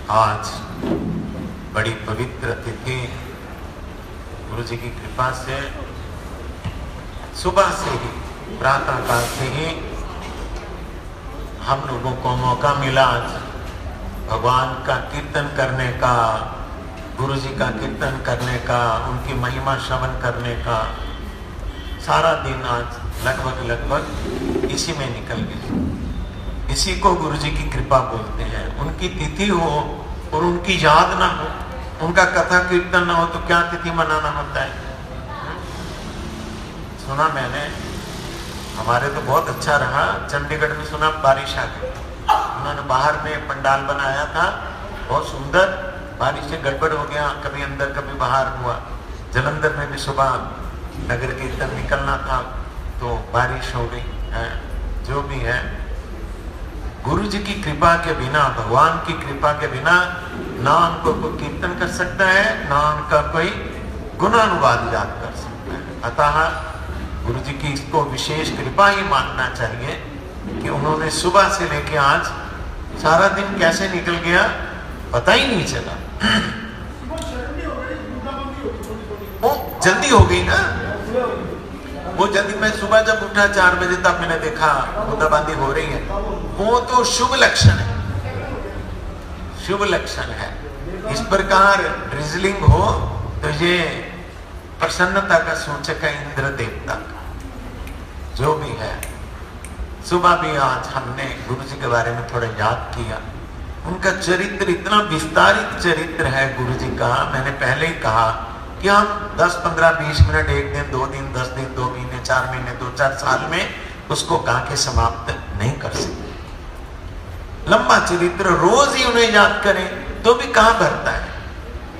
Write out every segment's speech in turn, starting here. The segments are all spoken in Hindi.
आज बड़ी पवित्र तिथि, गुरु जी की कृपा से सुबह से ही, प्रातः काल से ही हम लोगों को मौका मिला आज भगवान का कीर्तन करने का, गुरु जी का कीर्तन करने का, उनकी महिमा श्रवण करने का। सारा दिन आज लगभग इसी में निकल गया। इसी को गुरु जी की कृपा बोलते हैं। उनकी तिथि हो और उनकी याद ना हो, उनका कथा कीर्तन ना हो तो क्या तिथि मनाना होता है। सुना मैंने, हमारे तो बहुत अच्छा रहा। चंडीगढ़ में सुना बारिश आ गई, उन्होंने बाहर में पंडाल बनाया था, बहुत सुंदर। बारिश से गड़बड़ हो गया, कभी अंदर कभी बाहर हुआ। जलंधर में भी सुबह नगर कीर्तन निकलना था तो बारिश हो गई। जो भी है, गुरु जी की कृपा के बिना, भगवान की कृपा के बिना ना उनको कोई कीर्तन कर सकता है, ना उनका कोई गुणानुवाद याद कर सकता है। अतः गुरु जी की इसको विशेष कृपा ही मानना चाहिए कि उन्होंने सुबह से लेके आज सारा दिन कैसे निकल गया पता ही नहीं चला। वो जल्दी हो गई ना, वो जल्दी। मैं सुबह जब उठा 4 बजे तक मैंने देखा बूंदाबांदी हो रही है। वो तो शुभ लक्षण है, शुभ लक्षण है। इस प्रकार ड्रिजलिंग हो तो ये प्रसन्नता का सूचक है, इंद्र देवता का। जो भी है, सुबह भी आज हमने गुरु जी के बारे में थोड़ा याद किया। उनका चरित्र इतना विस्तारित चरित्र है गुरु जी का। मैंने पहले ही कहा कि हम 10, 15, 20 मिनट, 1 दिन, 2 दिन, 10 दिन, 2 महीने, 4 महीने, 2-4 साल में उसको गा के समाप्त नहीं कर सकते। लंबा चरित्र, रोज ही उन्हें याद करें तो भी कहां भरता है।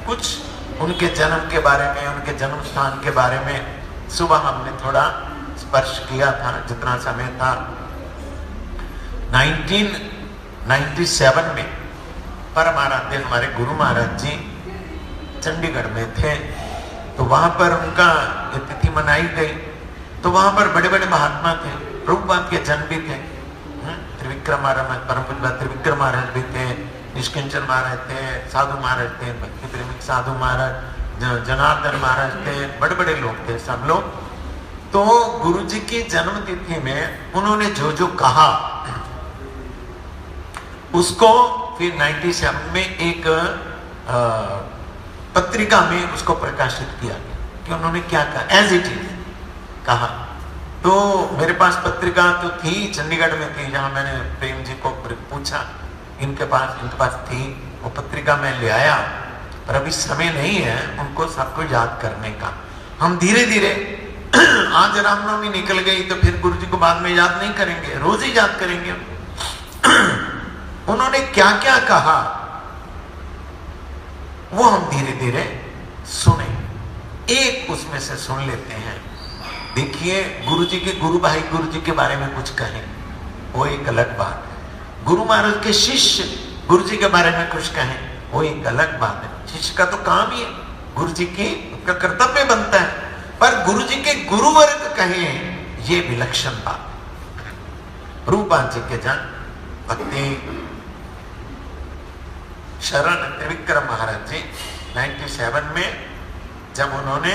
कुछ उनके जन्म के बारे में, उनके जन्म स्थान के बारे में सुबह हमने थोड़ा स्पर्श किया था, जितना समय था। 1997 में परमाराध्य हमारे गुरु महाराज जी चंडीगढ़ में थे, तो वहां पर उनका तिथि मनाई गई। तो वहां पर बड़े बड़े महात्मा थे, प्रभुपाद के जन भी थे। त्रिविक्रम महाराज, परम पूज्य त्रिविक्रम महाराज भी थे, निष्किंचन महाराज थे, साधु महाराज थे, भक्ति प्रेमिक साधु महाराज, जनार्दन महाराज थे, बड़े बड़े लोग थे सब लोग। तो गुरु जी की जन्म तिथि में उन्होंने जो जो कहा उसको फिर 97 में एक पत्रिका में उसको प्रकाशित किया गया कि उन्होंने क्या कहा, एज इट इज कहा। तो मेरे पास पत्रिका तो थी, चंडीगढ़ में थी, जहां मैंने प्रेम जी को पूछा, इनके पास थी वो पत्रिका। मैं ले आया, पर अभी समय नहीं है उनको सबको याद करने का। हम धीरे धीरे आज रामनवमी निकल गई तो फिर गुरु जी को बाद में याद नहीं करेंगे, रोज ही याद करेंगे। उन्होंने क्या क्या कहा वो हम धीरे धीरे सुने। एक उसमें से सुन लेते हैं। देखिए, गुरु जी के गुरु भाई गुरु जी के बारे में कुछ कहें वो एक अलग बात है। गुरु महाराज के शिष्य गुरु जी के बारे में कुछ कहें वो एक अलग बात है। शिष्य का तो काम ही है, गुरु जी की उसका कर्तव्य बनता है। पर गुरु जी के गुरुवर्ग कहें ये विलक्षण बात। रूपपाल जी के जन भक्ति शरण त्रिविक्रम महाराज जी 97 में जब उन्होंने,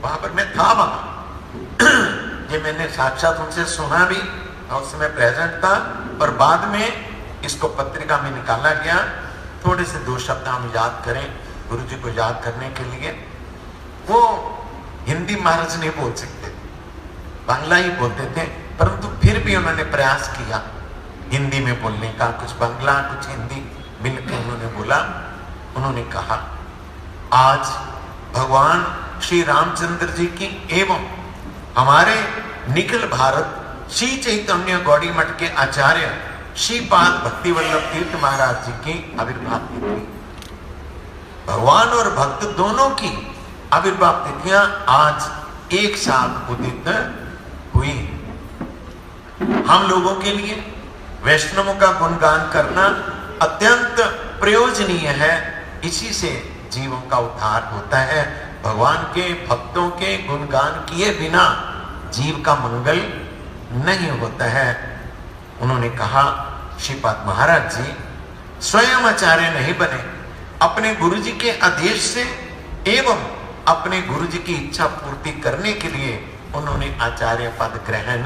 वहां पर मैं था, वहां ये मैंने साक्षात उनसे सुना भी और उसमें प्रेजेंट था। पर बाद में इसको पत्रिका में निकाला गया। थोड़े से 2 शब्द हम याद करें गुरु जी को याद करने के लिए। वो हिंदी महाराज नहीं बोल सकते, बांग्ला ही बोलते थे, परंतु फिर भी उन्होंने प्रयास किया हिंदी में बोलने का। कुछ बांग्ला कुछ हिंदी मिलकर उन्होंने बोला। उन्होंने कहा, आज भगवान श्री रामचंद्र जी की एवं हमारे निखिल भारत श्री चैतन्य गौड़ी मठ के आचार्य श्रीपाद भक्ति वल्लभ तीर्थ महाराज जी की आविर्भाव तिथि, भगवान और भक्त दोनों की आविर्भाव तिथियां आज एक साथ उदित हुई। हम लोगों के लिए वैष्णवों का गुणगान करना अत्यंत प्रयोजनीय है। इसी से जीवों का उद्धार होता है। भगवान के भक्तों के गुणगान किए बिना जीव का मंगल नहीं होता है। उन्होंने कहा, श्रीपाद महाराज जी स्वयं आचार्य नहीं बने, अपने गुरुजी के आदेश से एवं अपने गुरुजी की इच्छा पूर्ति करने के लिए उन्होंने आचार्य पद ग्रहण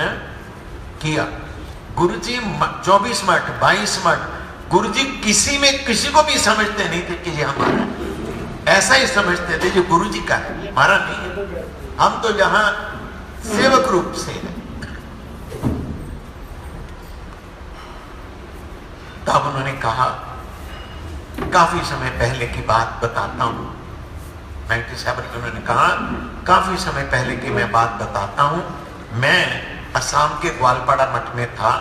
किया। गुरुजी 24 मठ 22 मठ, गुरुजी किसी में किसी को भी समझते नहीं थे कि ये हमारा है। ऐसा ही समझते थे जो गुरुजी का है, हमारा नहीं है, हम तो यहां सेवक रूप से है। तब उन्होंने कहा, काफी समय पहले की बात बताता हूं, 97 में उन्होंने कहा काफी समय पहले की मैं बात बताता हूं। मैं असम के ग्वालपाड़ा मठ में था,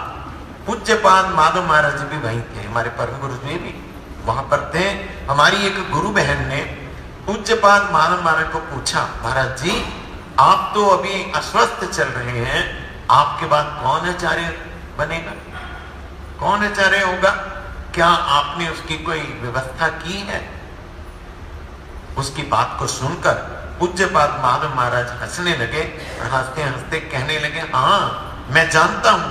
पूज्यपाद माधव महाराज जी भी वहीं थे, हमारे परम गुरु जी भी वहां पर थे। हमारी एक गुरु बहन ने पूज्यपाद माधव महाराज को पूछा, महाराज जी आप तो अभी अस्वस्थ चल रहे हैं, आपके बाद कौन आचार्य बनेगा, कौन आचार्य होगा, क्या आपने उसकी कोई व्यवस्था की है? उसकी बात को सुनकर पूज्यपाद माधव महाराज हंसने लगे और हंसते हंसते कहने लगे, हाँ मैं जानता हूं,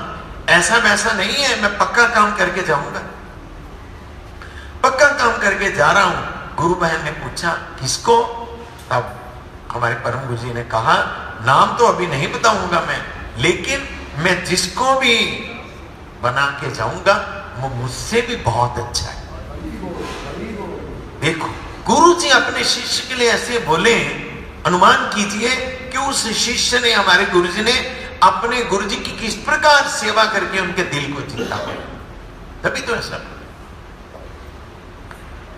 ऐसा वैसा नहीं है, मैं पक्का काम करके जाऊंगा, पक्का काम करके जा रहा हूं। गुरु बहन ने पूछा किसको? तब हमारे परम गुरु जी ने कहा, नाम तो अभी नहीं बताऊंगा मैं, लेकिन मैं जिसको भी बना के जाऊंगा वो मुझसे भी बहुत अच्छा है। देखो गुरु जी अपने शिष्य के लिए ऐसे बोले, अनुमान कीजिए कि उस शिष्य ने, हमारे गुरु जी ने अपने गुरु जी की किस प्रकार सेवा करके उनके दिल को जीता, तभी तो ऐसा।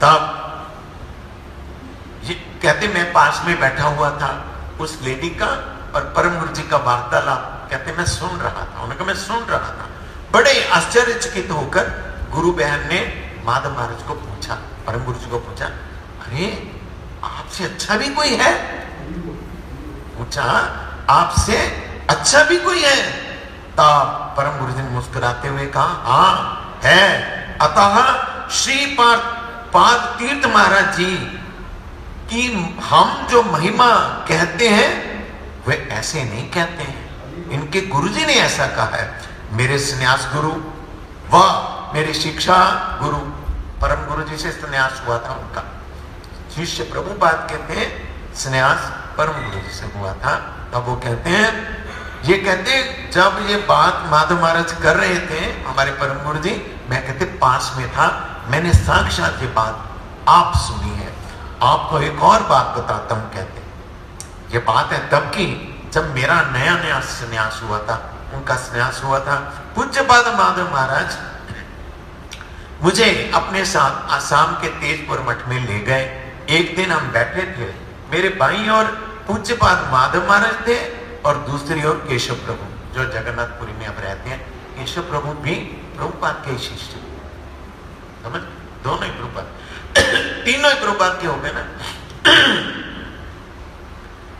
तब ये कहते मैं पास में बैठा हुआ था उस लेडी का और परम गुरु जी का वार्तालाप, कहते मैं सुन रहा था। उन्होंने कहा मैं सुन रहा था। बड़े आश्चर्यचकित होकर गुरु बहन ने माधव महाराज को पूछा, परम गुरु जी को पूछा, अरे आपसे अच्छा भी कोई है? पूछा आपसे अच्छा भी कोई है? तब परम गुरु जी ने मुस्कुराते हुए कहा, हाँ है। अतः श्रीपाद तीर्थ महाराज जी की हम जो महिमा कहते हैं वे ऐसे नहीं कहते हैं, इनके गुरुजी ने ऐसा कहा है। मेरे संन्यास गुरु व मेरे शिक्षा गुरु परम गुरु जी से संन्यास हुआ था, उनका शिष्य प्रभुपाद कहते हैं संन्यास परम गुरु जी से हुआ था। तब वो कहते हैं, ये कहते जब ये बात माधव महाराज कर रहे थे हमारे परम गुरु जी, मैं कहते पास में था, मैंने साक्षात ये बात आप सुनी है। आपको एक और बात बताता हूं, कहते ये बात है तब की जब मेरा नया नया संन्यास हुआ था, उनका संन्यास हुआ था। पूज्यपाद माधव महाराज मुझे अपने साथ आसाम के तेजपुर मठ में ले गए। एक दिन हम बैठे थे, मेरे बाईं ओर पूज्यपाद माधव महाराज थे और दूसरी ओर केशव प्रभु जो जगन्नाथपुरी में अब रहते हैं। केशव प्रभु भी प्रभुपाद के शिष्य, समझ, दोनों ही प्रभुपाद, तीनों ही प्रभुपाद के हो गए ना।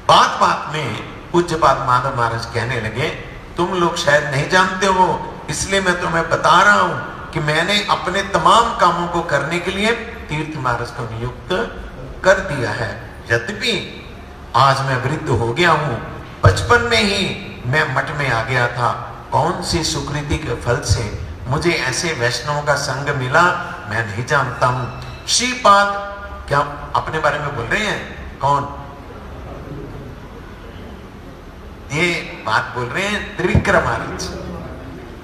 बात बात में पूज्यपाद माधव महाराज कहने लगे, तुम लोग शायद नहीं जानते हो, इसलिए मैं तुम्हें बता रहा हूं कि मैंने अपने तमाम कामों को करने के लिए तीर्थ महाराज को नियुक्त कर दिया है। यद्यपि आज मैं वृद्ध हो गया हूं, बचपन में ही मैं मठ में आ गया था। कौन सी सुकृति के फल से मुझे ऐसे वैष्णवों का संग मिला मैं नहीं जानता हूं। श्रीपाद क्या अपने बारे में बोल रहे हैं? कौन? ये बात बोल रहे हैं त्रिविक्रम महाराज।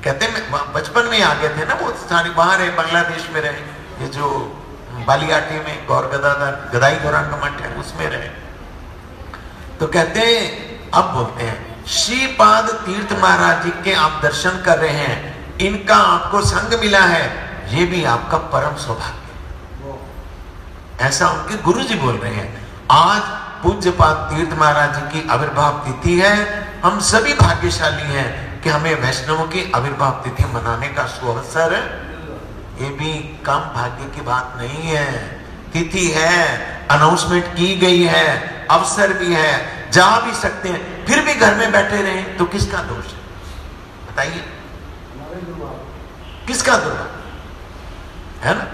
कहते हैं बचपन में आ गए थे ना, वो सारे बाहर है, बांग्लादेश में रहे, ये जो बालियाटी में गौर गदाई गौरांग मठ है उसमें रहे। तो कहते हैं, अब बोलते हैं श्रीपाद तीर्थ महाराज जी के आप दर्शन कर रहे हैं, इनका आपको संग मिला है, ये भी आपका परम सौभाग्य। ऐसा उनके गुरु जी बोल रहे हैं। आज पूज्यपाद तीर्थ महाराज जी की आविर्भाव तिथि है। हम सभी भाग्यशाली हैं कि हमें वैष्णवों की आविर्भाव तिथि मनाने का सुअवसर, ये भी कम भाग्य की बात नहीं है। तिथि है, अनाउंसमेंट की गई है, अवसर भी है, जा भी सकते हैं, फिर भी घर में बैठे रहें तो किसका दोष है? बताइए, किसका दोष है ना?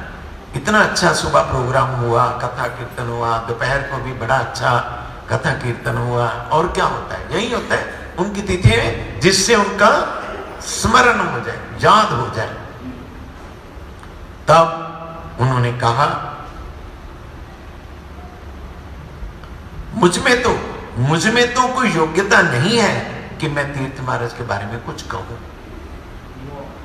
इतना अच्छा सुबह प्रोग्राम हुआ, कथा कीर्तन हुआ, दोपहर को भी बड़ा अच्छा कथा कीर्तन हुआ, और क्या होता है? यही होता है उनकी तिथि में, जिससे उनका स्मरण हो जाए, याद हो जाए। तब उन्होंने कहा, मुझ में तो कोई योग्यता नहीं है कि मैं तीर्थ महाराज के बारे में कुछ कहूं।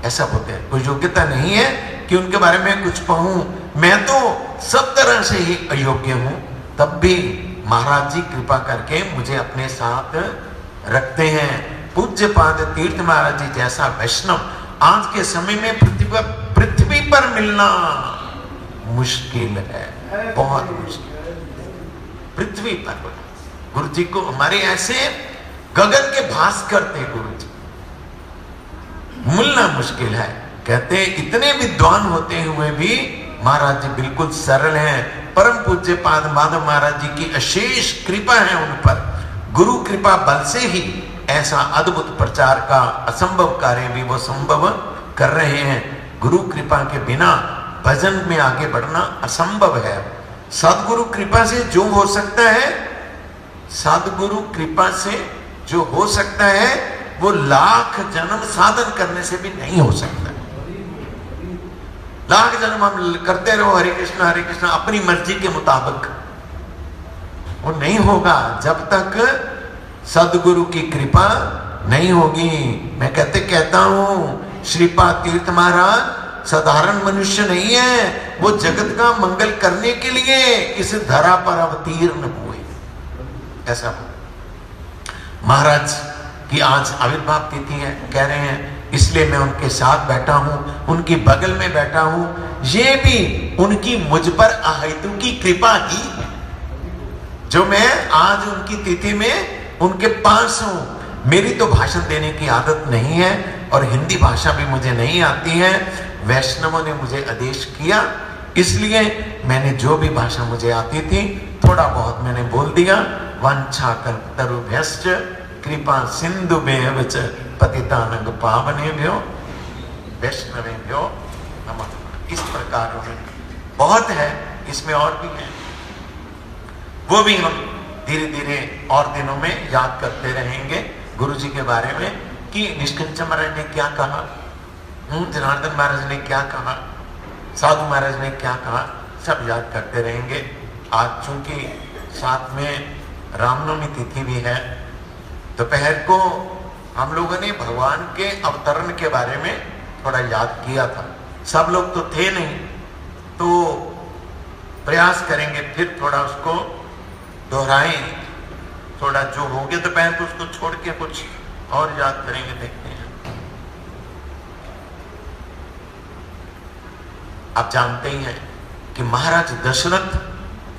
ऐसा बोलते हैं, कोई योग्यता नहीं है कि उनके बारे में कुछ कहूं, मैं तो सब तरह से ही अयोग्य हूं। तब भी महाराज जी कृपा करके मुझे अपने साथ रखते हैं। पूज्यपाद तीर्थ महाराज जी जैसा वैष्णव आज के समय में पृथ्वी पर मिलना मुश्किल है, बहुत मुश्किल। पृथ्वी पर गुरु जी को हमारे ऐसे गगन के भास्कर थे गुरु जी, मिलना मुश्किल है। कहते इतने विद्वान होते हुए भी महाराज जी बिल्कुल सरल हैं। परम पूज्य पाद माधव महाराज जी की अशेष कृपा है उन पर। गुरु कृपा बल से ही ऐसा अद्भुत प्रचार का असंभव कार्य भी वो संभव कर रहे हैं। गुरु कृपा के बिना भजन में आगे बढ़ना असंभव है। सदगुरु कृपा से जो हो सकता है, सदगुरु कृपा से जो हो सकता है वो लाख जन्म साधन करने से भी नहीं हो सकता। लाख जन्म हम करते रहो हरे कृष्णा अपनी मर्जी के मुताबिक, वो नहीं होगा जब तक सदगुरु की कृपा नहीं होगी। मैं कहता हूं श्रीपाद तीर्थ महाराज साधारण मनुष्य नहीं है, वो जगत का मंगल करने के लिए इस धरा पर अवतीर्ण हुए। ऐसा महाराज की आज आविर्भाव तिथि है, कह रहे हैं, इसलिए मैं उनके साथ बैठा हूं, उनकी बगल में बैठा हूं। ये भी उनकी मुझ पर अहेतु की कृपा ही है जो मैं आज उनकी तिथि में उनके पास हूं। मेरी तो भाषण देने की आदत नहीं है और हिंदी भाषा भी मुझे नहीं आती है। वैष्णवों ने मुझे आदेश किया, इसलिए मैंने जो भी भाषा मुझे आती थी थोड़ा बहुत मैंने बोल दिया। वांछा कल्पतरुभ्यश्च कृपा सिंधुभ्यः च पतितानां पावनेभ्यो वैष्णवेभ्यो नमः। इस प्रकार बहुत है, इसमें और भी है, वो भी हम धीरे धीरे और दिनों में याद करते रहेंगे गुरु जी के बारे में कि निष्कंचन महाराज ने क्या कहा, जनार्दन महाराज ने क्या कहा, साधु महाराज ने क्या कहा, सब याद करते रहेंगे। आज चूंकि साथ में रामनवमी तिथि भी है, दोपहर को हम लोगों ने भगवान के अवतरण के बारे में थोड़ा याद किया था। सब लोग तो थे नहीं, तो प्रयास करेंगे फिर थोड़ा उसको दोहराएं। थोड़ा जो हो गया दोपहर को उसको छोड़ के कुछ और याद करेंगे, देखते हैं। आप जानते ही हैं कि महाराज दशरथ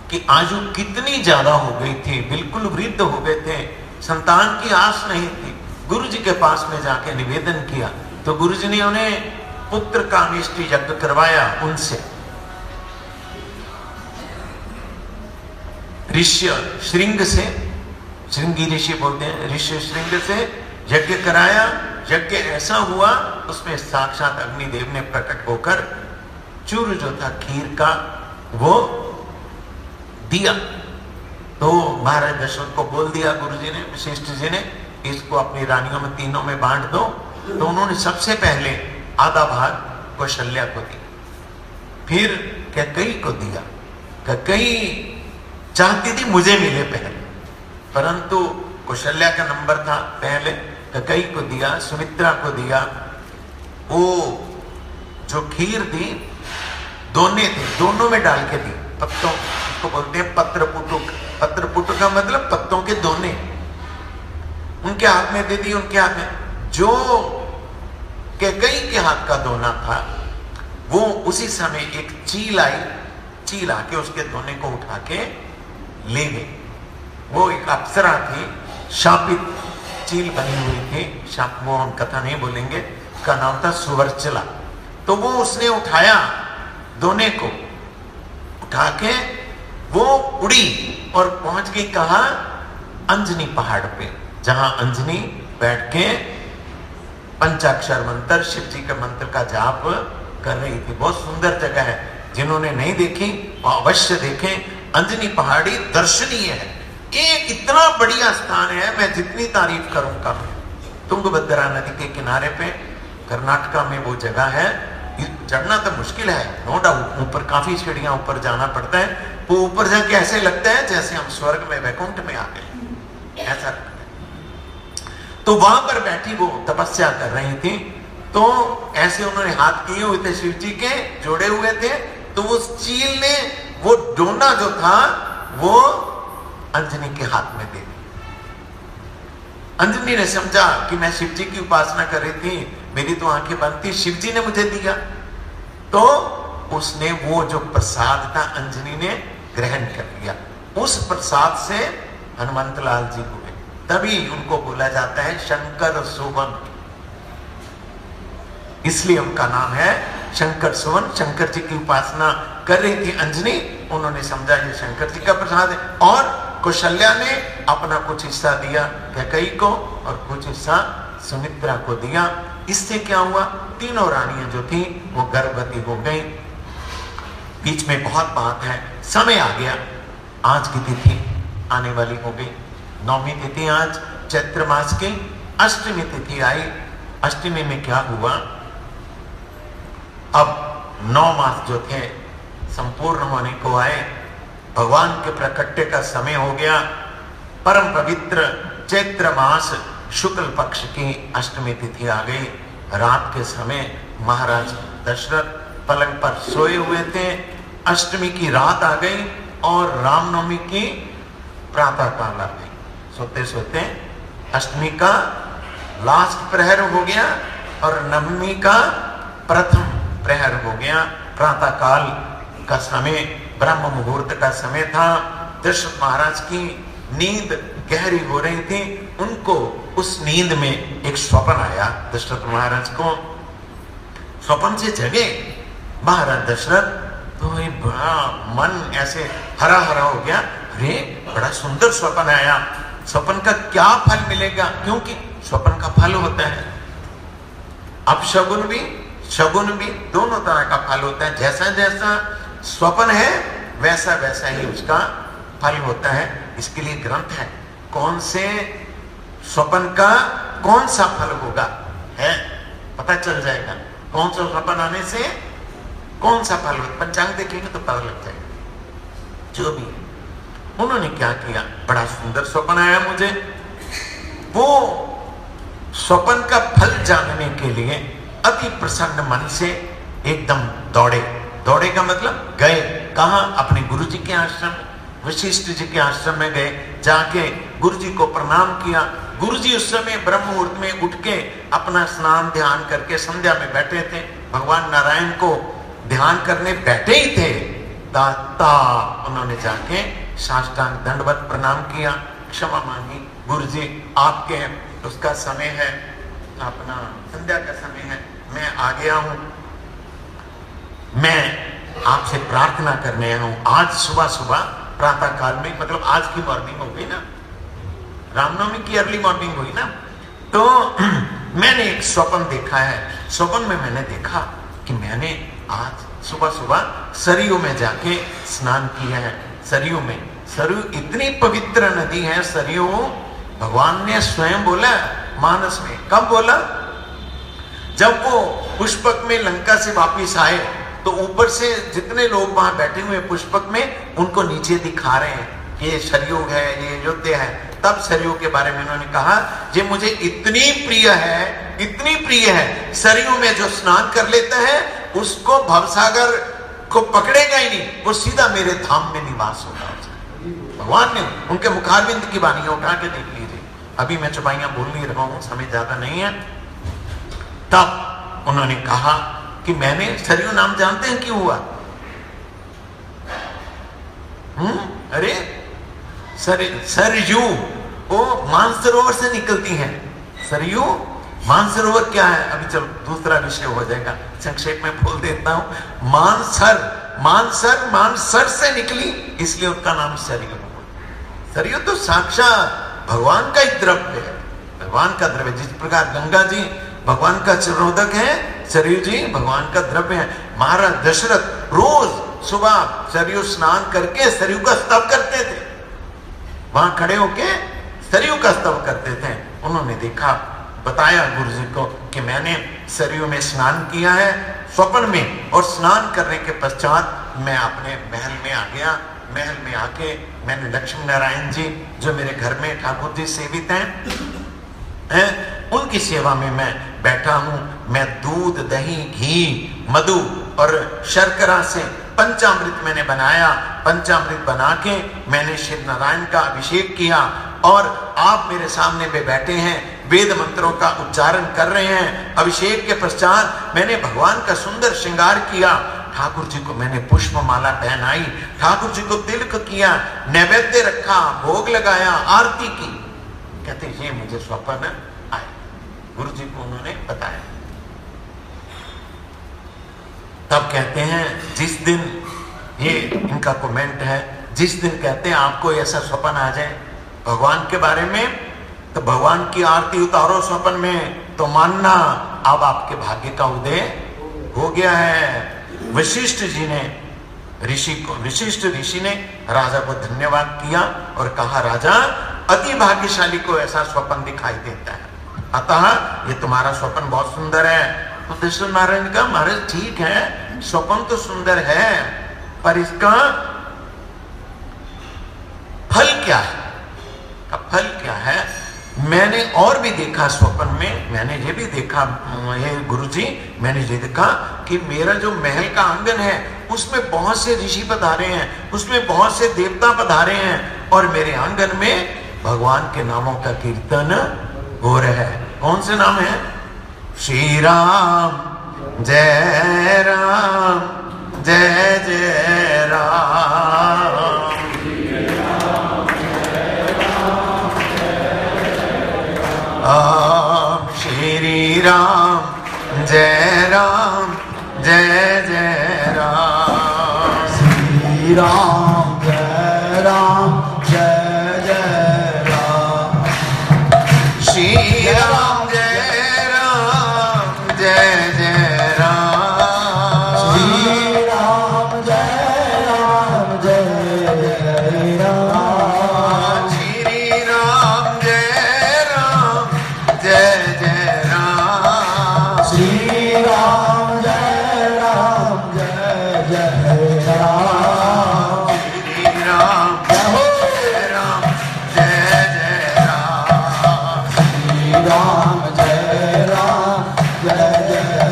की आयु कितनी ज्यादा हो गई थी, बिल्कुल वृद्ध हो गए थे, संतान की आस नहीं थी। गुरु जी के पास में जाके निवेदन किया तो गुरु जी ने उन्हें पुत्र का अनिष्टि यज्ञ करवाया। उनसे ऋष्य श्रृंग से, श्रृंगी ऋषि बोलते हैं, ऋष्य श्रृंग से यज्ञ कराया। यज्ञ ऐसा हुआ उसमें साक्षात अग्निदेव ने प्रकट होकर चूर जो था खीर का वो दिया। तो महाराज दशरथ को बोल दिया गुरु जी ने, वशिष्ठ जी ने, इसको अपनी रानियों में तीनों में बांट दो। तो उन्होंने सबसे पहले आधा भाग कौशल्या को दिया, फिर कैकेयी को दिया। कैकेयी चाहती थी मुझे मिले पहले, परंतु कौशल्या का नंबर था पहले, कैकेयी को दिया, सुमित्रा को दिया। वो जो खीर दी दोने थे, दोनों में डाल के दी, पत्तों को बोलते हैं पत्र पुटुक। पत्र पुटुक का मतलब पत्तों के दोने, उनके हाथ में दे दी। उनके हाथ में जो कैकेयी के हाथ का दोना था वो उसी समय एक चील आई, चील आके उसके दोने को उठा के ले गई। वो एक अप्सरा थी, शापित चील बनी हुई थी, शाप, वो हम कथा नहीं बोलेंगे, उसका नाम था सुवर्चला। तो वो उसने उठाया, दोने को उठा के वो उड़ी और पहुंच गई कहा अंजनी पहाड़ पे, जहां अंजनी बैठ के पंचाक्षर मंत्र, शिव जी के मंत्र का जाप कर रही थी। बहुत सुंदर जगह है, जिन्होंने नहीं देखी वो अवश्य देखें। अंजनी पहाड़ी दर्शनीय है, एक इतना बढ़िया स्थान है, मैं जितनी तारीफ करूं कम है। तुंगभद्रा नदी के किनारे पे कर्नाटका में वो जगह है, चढ़ना तो मुश्किल है, नो डाउट, ऊपर काफी सीढ़ियां ऊपर जाना पड़ता है। वो ऊपर जाके ऐसे लगता है जैसे हम स्वर्ग में वैकुंठ में आ गए, ऐसा लगता है। तो वहां पर बैठी वो तपस्या कर रही थी, तो ऐसे उन्होंने हाथ किए हुए थे शिव जी के, जोड़े हुए थे, तो उस चील ने वो डोना जो था वो अंजनी के हाथ में दे दी। अंजनी ने समझा कि मैं शिव जी की उपासना कर रही थी, मेरी तो आंखें बंद थी, शिव जी ने मुझे दिया। तो उसने वो जो प्रसाद था अंजनी ने ग्रहण कर लिया। उस प्रसाद से हनुमंत लाल जी हुए, तभी उनको बोला जाता है शंकर सुवन, इसलिए उनका नाम है शंकर सुवन। शंकर जी की उपासना कर रही थी अंजनी, उन्होंने समझा ये शंकर जी का प्रसाद है, और कौशल्या ने अपना कुछ हिस्सा दिया कैकेयी को और कुछ हिस्सा सुमित्रा को दिया। इससे क्या हुआ, तीनों रानियां जो थी वो गर्भवती हो गई। बीच में बहुत बात है, समय आ गया, आज की तिथि आने वाली हो गई, 9वीं तिथि आज चैत्र मास की, अष्टमी तिथि आई। अष्टमी में क्या हुआ, अब 9 मास जो थे संपूर्ण होने को आए, भगवान के प्रकट्य का समय हो गया। परम पवित्र चैत्र मास शुक्ल पक्ष की अष्टमी तिथि आ गई। रात के समय महाराज दशरथ पलंग पर सोए हुए थे, अष्टमी की रात आ गई और रामनवमी की प्रातः काल आ गई। सोते सोते अष्टमी का लास्ट प्रहर हो गया और नवमी का प्रथम प्रहर हो गया। प्रातः काल का समय ब्रह्म मुहूर्त का समय था। दशरथ महाराज की नींद गहरी हो रही थी, उनको उस नींद में एक स्वप्न आया। दशरथ महाराज को स्वप्न से जगे महाराज दशरथ, तो बड़ा मन ऐसे हरा हरा हो गया, अरे बड़ा सुंदर स्वप्न आया, स्वप्न का क्या फल मिलेगा, क्योंकि स्वप्न का फल होता है अब शगुन भी दोनों तरह का फल होता है। जैसा जैसा स्वप्न है वैसा वैसा ही उसका फल होता है। इसके लिए ग्रंथ है, कौन से स्वप्न का कौन सा फल होगा है पता चल जाएगा, कौन सा स्वप्न आने से कौन सा फल होगा, पंचांग देखेंगे तो पता लग जाएगा। जो भी उन्होंने क्या किया, बड़ा सुंदर स्वप्न आया मुझे, वो स्वप्न का फल जानने के लिए अति प्रसन्न मन से एकदम दौड़े का मतलब गए कहा, अपने गुरु जी के आश्रम, वशिष्ठ जी के आश्रम में गए, जाके गुरु जी को प्रणाम किया। गुरु जी उस समय ब्रह्म मुहूर्त में उठ के अपना स्नान ध्यान करके संध्या में बैठे थे, भगवान नारायण को ध्यान करने बैठे ही थे। दाता उन्होंने जाके साष्टांग दंडवत प्रणाम किया, क्षमा मांगी, गुरु जी आपके उसका समय है, अपना संध्या का समय है, मैं आ गया हूं, मैं आपसे प्रार्थना करने आया हूं। आज सुबह सुबह प्रातः काल में, मतलब आज की मॉर्निंग हो गई ना, रामनवमी की अर्ली मॉर्निंग हुई ना, तो मैंने एक स्वप्न देखा है। स्वप्न में मैंने देखा कि मैंने आज सुबह सुबह सरयू में जाके स्नान किया है। सरयू इतनी पवित्र नदी है सरयू, भगवान ने स्वयं बोला मानस में। कब बोला, जब वो पुष्पक में लंका से वापिस आए तो ऊपर से जितने लोग वहां बैठे हुए पुष्पक में उनको नीचे दिखा रहे हैं कि ये सरयू है, ये अयोध्या है। तब सरयू के बारे में उन्होंने कहा, ये मुझे इतनी प्रिय है, सरयू में जो स्नान कर लेता है उसको भवसागर को पकड़ेगा ही नहीं, वो सीधा मेरे धाम में निवास होगा। भगवान ने उनके मुखारविंद की वाणी उठा के देख लीजिए। अभी मैं चौपाइयां बोल नहीं रहा हूं, समय ज्यादा नहीं है। तब उन्होंने कहा कि मैंने, सरयू नाम जानते हैं क्यों हुआ? अरे सरयू वो मानसरोवर से निकलती है। सरयू मानसरोवर क्या है, अभी चलो दूसरा विषय हो जाएगा, संक्षेप में बोल देता हूं। मानसर से निकली, इसलिए उसका नाम सरयू। सरयू तो साक्षात भगवान का ही द्रव्य है, भगवान का द्रव्य। जिस प्रकार गंगा जी भगवान का चरणोदक है, सरयू जी भगवान का द्रव्य है। महाराज दशरथ रोज सुबह सरयू स्नान करके सरयू का स्तव करते थे, वहां खड़े होके सरयू का स्तव करते थे। उन्होंने देखा, बताया गुरु जी को कि मैंने सरयू में स्नान किया है, स्वप्न में। और स्नान करने के पश्चात मैं अपने महल में आ गया। महल में आके मैंने लक्ष्मी नारायण जी जो मेरे घर में ठाकुर जी सेवित हैं, उनकी सेवा में मैं बैठा हूं। मैं दूध, दही, घी, मधु और शर्करा से पंचामृत मैंने बनाया। पंचामृत बना के मैंने श्री नारायण का अभिषेक किया और आप मेरे सामने में बैठे हैं, वेद मंत्रों का उच्चारण कर रहे हैं। अभिषेक के पश्चात मैंने भगवान का सुंदर श्रृंगार किया। ठाकुर जी को मैंने पुष्पमाला पहनाई, ठाकुर जी को तिलक किया, नैवेद्य रखा, भोग लगाया, आरती की। कहते ये मुझे स्वप्न आए, गुरु जी को उन्होंने बताया। तब कहते हैं जिस दिन, ये इनका कमेंट है, जिस दिन कहते हैं आपको ऐसा स्वप्न आ जाए भगवान के बारे में, तो भगवान की आरती उतारो स्वप्न में, तो मानना अब आपके भाग्य का उदय हो गया है। वशिष्ठ जी ने वशिष्ठ ऋषि ने राजा को धन्यवाद किया और कहा, राजा अति भाग्यशाली को ऐसा स्वप्न दिखाई देता है, अतः ये तुम्हारा स्वप्न बहुत सुंदर है। तो दशरथ नारायण का, महाराज ठीक है स्वप्न तो सुंदर है, पर इसका फल क्या है? का फल क्या है? मैंने और भी देखा स्वप्न में, मैंने ये भी देखा, ये गुरुजी मैंने ये देखा कि मेरा जो महल का आंगन है उसमें बहुत से ऋषि पधारे हैं, उसमें बहुत से देवता पधारे हैं और मेरे आंगन में भगवान के नामों का कीर्तन हो रहा है। कौन से नाम है? श्री राम जय राम, जय जय राम, श्री राम जय राम, जय जय राम, श्री राम जय राम, जय जय राम, श्री राम जय राम, जय जय राम, श्री राम जय राम, जय जय राम, श्री राम जय राम, जय जय राम, श्री राम जय राम, जय जय राम, श्री राम जय राम, जय जय राम, श्री राम जय राम, जय जय राम, श्री राम जय राम, जय जय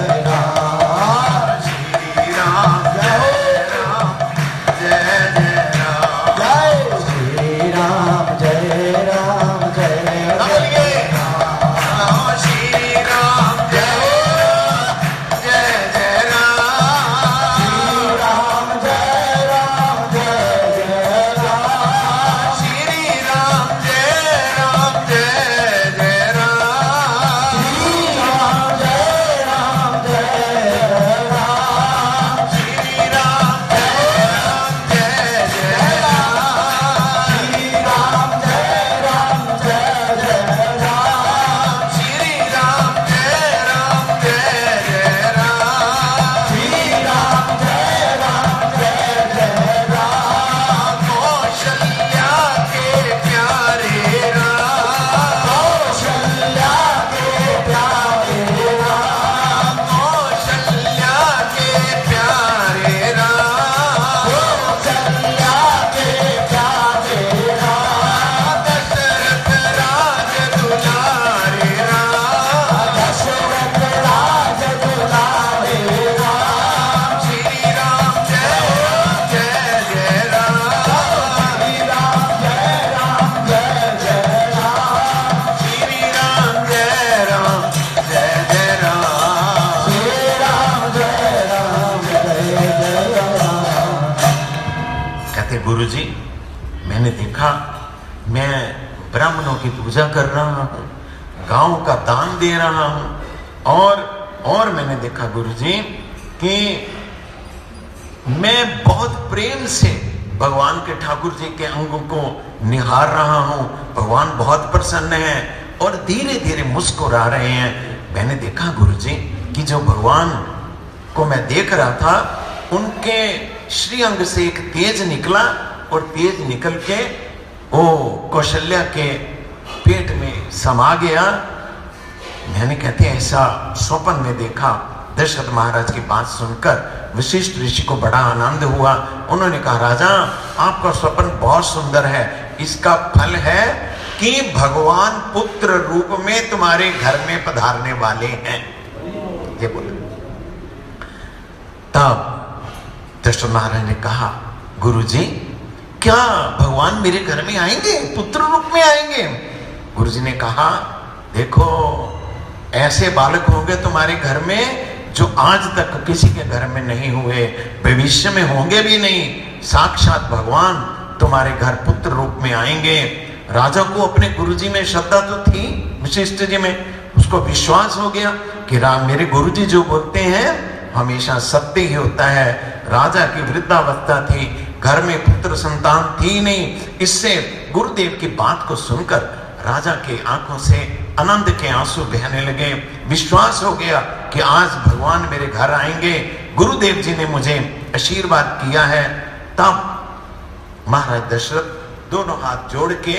राम। जय श्री राम जय राम, जय बोलिए, श्री राम जय राम, जय जय राम, राम जय राम, जय जय राम, श्री राम जय राम, जय जय राम, राम जय राम, जय जय राम, श्री राम जय राम, जय जय राम, राम जय राम, जय जय राम, श्री राम जय राम, जय जय राम, राम जय राम, जय जय राम, कौशल्या के प्यारे राम, कौशल्या के प्यारे राम, कौशल्या के प्यारे राम, कौशल्या के प्यारे राम, दशरथ राज दुलारे राम, दशरथ राज दुलारे राम, श्री राम जय जय राम, राम जय राम, जय जय राम, श्री राम जय राम, जय जय राम। श्री राम जय राम, जय जय राम, कहते गुरुजी मैंने देखा, मैं ब्राह्मणों की पूजा कर रहा हूँ, गांव का दान दे रहा हूँ और मैंने देखा गुरुजी कि मैं बहुत प्रेम से भगवान के ठाकुर जी के अंगों को निहार रहा हूँ। भगवान बहुत प्रसन्न है और धीरे धीरे मुस्कुरा रहे हैं। मैंने देखा गुरुजी कि जो भगवान को मैं देख रहा था उनके श्री अंग से एक तेज निकला और तेज निकल के वो कौशल्या के पेट में समा गया। मैंने कहते ऐसा स्वप्न में देखा, दशरथ महाराज की बात सुनकर वशिष्ठ ऋषि को बड़ा आनंद हुआ। उन्होंने कहा, राजा आपका स्वप्न बहुत सुंदर है, इसका फल है कि भगवान पुत्र रूप में तुम्हारे घर में पधारने वाले हैं। ये बोले। तब दशरथ महाराज ने कहा, गुरुजी क्या भगवान मेरे घर में आएंगे, पुत्र रूप में आएंगे? गुरुजी ने कहा, देखो ऐसे बालक होंगे तुम्हारे घर में जो आज तक किसी के घर में नहीं हुए, भविष्य में होंगे भी नहीं। साक्षात भगवान तुम्हारे घर पुत्र रूप में आएंगे। राजा को अपने गुरुजी में श्रद्धा तो थी, वशिष्ठ जी में, उसको विश्वास हो गया कि राम मेरे गुरुजी जो बोलते हैं हमेशा सत्य ही होता है। राजा की वृद्धावस्था थी, घर में पुत्र संतान थी नहीं, इससे गुरुदेव की बात को सुनकर राजा के आंखों से आनंद के आंसू बहने लगे। विश्वास हो गया कि आज भगवान मेरे घर आएंगे, गुरुदेव जी ने मुझे आशीर्वाद किया है। तब महाराज दशरथ दोनों हाथ जोड़ के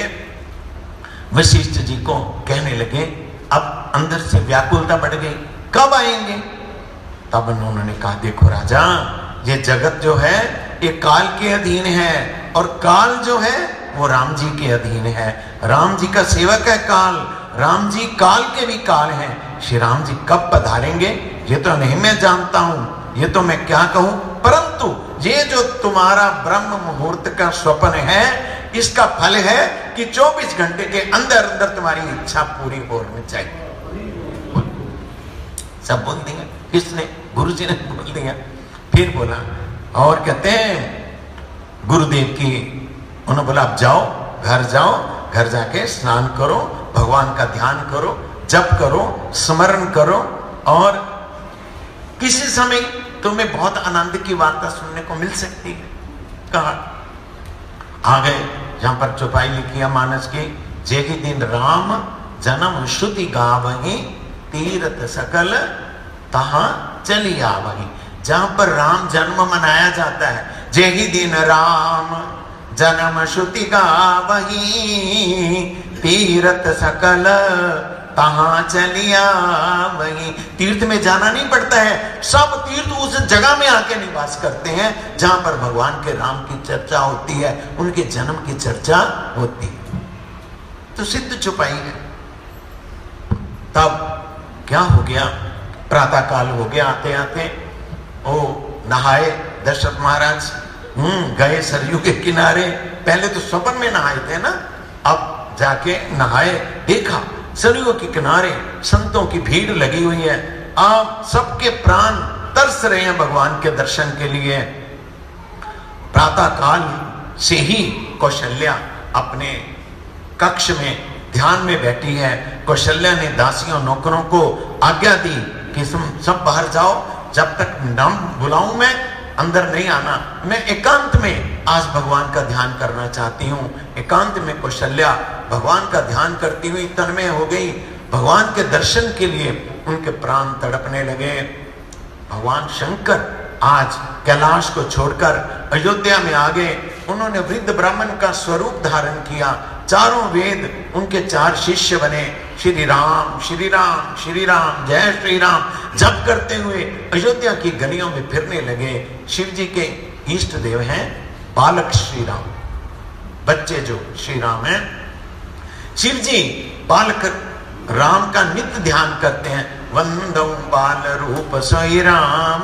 वशिष्ठ जी को कहने लगे, अब अंदर से व्याकुलता बढ़ गई, कब आएंगे? तब उन्होंने कहा, देखो राजा, ये जगत जो है ये काल के अधीन है, और काल जो है वो राम जी के अधीन है। राम जी का सेवक है काल, राम जी काल के भी काल हैं। श्री राम जी कब पधारेंगे ये तो नहीं मैं जानता हूं, ये तो मैं क्या कहूं, परंतु ये जो तुम्हारा ब्रह्म मुहूर्त का स्वप्न है, इसका फल है कि 24 घंटे के अंदर अंदर तुम्हारी इच्छा पूरी होनी चाहिए। सब बोल दिया। किसने? गुरुजी ने बोल दिया। फिर बोला, और कहते हैं गुरुदेव की, उन्होंने बोला अब जाओ, घर जाओ, घर जाके स्नान करो, भगवान का ध्यान करो, जप करो, स्मरण करो, और किसी समय तुम्हें बहुत आनंद की वार्ता सुनने को मिल सकती है। कहा आ गए जहां पर चौपाई लिखी है मानस की, जेहि दिन राम जन्म श्रुति गावही, तीर्थ सकल तहां चली आवही। जहां पर राम जन्म मनाया जाता है, जेहि दिन राम जन्म श्रुति गावही, तीर्थ सकल तहां चलिया वही। तीर्थ में जाना नहीं पड़ता है, सब तीर्थ उस जगह में आके निवास करते हैं जहां पर भगवान के राम की चर्चा होती है, उनके जन्म की चर्चा होती है। तो सिद्ध चौपाई है। तब क्या हो गया, प्रातः काल हो गया, आते आते ओ नहाए दशरथ महाराज, गए सरयू के किनारे। पहले तो स्वप्न में नहाए थे ना, अब जाके नहाए, देखा सरयू के किनारे संतों की भीड़ लगी हुई है। अब सबके प्राण तरस रहे हैं भगवान के दर्शन के लिए। प्रातः काल से ही कौशल्या अपने कक्ष में ध्यान में बैठी है। कौशल्या ने दासियों नौकरों को आज्ञा दी कि सब बाहर जाओ, जब तक नाम बुलाऊं मैं अंदर नहीं आना, मैं एकांत में आज भगवान का ध्यान करना चाहती हूँ। एकांत में कौशल्या भगवान का ध्यान करती हुई तन्मय हो गई। भगवान के दर्शन के लिए उनके प्राण तड़पने लगे। भगवान शंकर आज कैलाश को छोड़कर अयोध्या में आ गए। उन्होंने वृद्ध ब्राह्मण का स्वरूप धारण किया। चारों वेद उनके 4 शिष्य बने। श्री राम श्री राम श्री राम जय श्री राम जप करते हुए अयोध्या की गलियों में फिरने लगे। शिव जी के इष्ट देव हैं बालक श्री राम, बच्चे जो श्री राम हैं। शिव जी बालक राम का नित्य ध्यान करते हैं। वंदो बाल रूप सोई राम,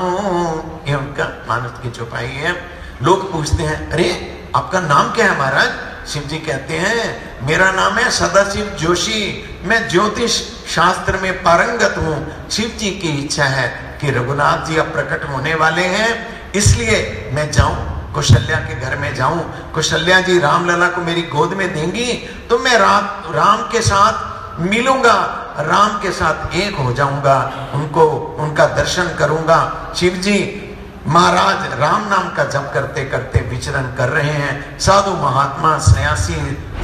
ये उनका मानस की चौपाई है। लोग पूछते हैं, अरे आपका नाम क्या है महाराज? शिव जी कहते हैं, मेरा नाम है सदाशिव जोशी, मैं ज्योतिष शास्त्र में पारंगत हूँ। शिव जी की इच्छा है कि रघुनाथ जी अब प्रकट होने वाले हैं, इसलिए मैं जाऊं कौशल्या के घर में जाऊं। कौशल्या जी रामलला को मेरी गोद में देंगी तो मैं राम के साथ मिलूंगा, राम के साथ एक हो जाऊंगा, उनको उनका दर्शन करूंगा। शिव जी महाराज राम नाम का जप करते करते विचरण कर रहे हैं। साधु महात्मा सन्यासी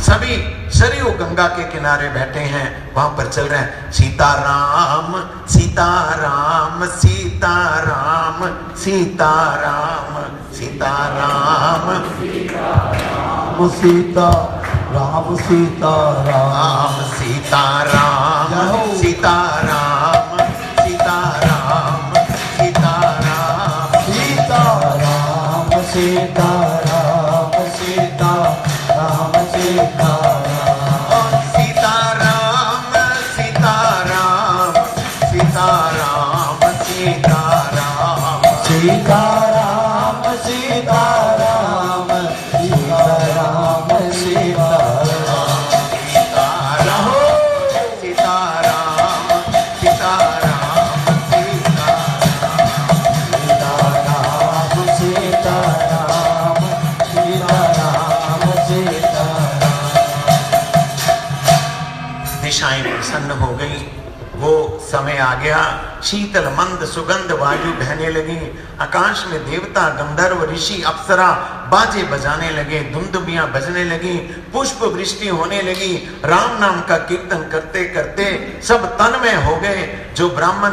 सभी सरयू गंगा के किनारे बैठे हैं, वहां पर चल रहे हैं सीताराम सीताराम सीताराम सीताराम सीताराम सीताराम सीताराम सीताराम सीताराम सीताराम सीताराम सीता राम सीता राम सीता राम सीताराम सीताराम सीताराम सीताराम सीताराम सीताराम सीताराम सीताराम सीताराम सीताराम सीताराम सीताराम सीताराम सीताराम सीताराम। दिशाएं प्रसन्न हो गई। वो समय आ गया, शीतल मंद सुगंध वायु बहने लगी। आकाश में देवता गंधर्व ऋषि अप्सरा बाजे बजाने लगे, दुमदुमियां बजने लगी, पुष्प वृष्टि होने लगी। राम नाम का कीर्तन करते करते सब तन्मय हो गए। जो ब्राह्मण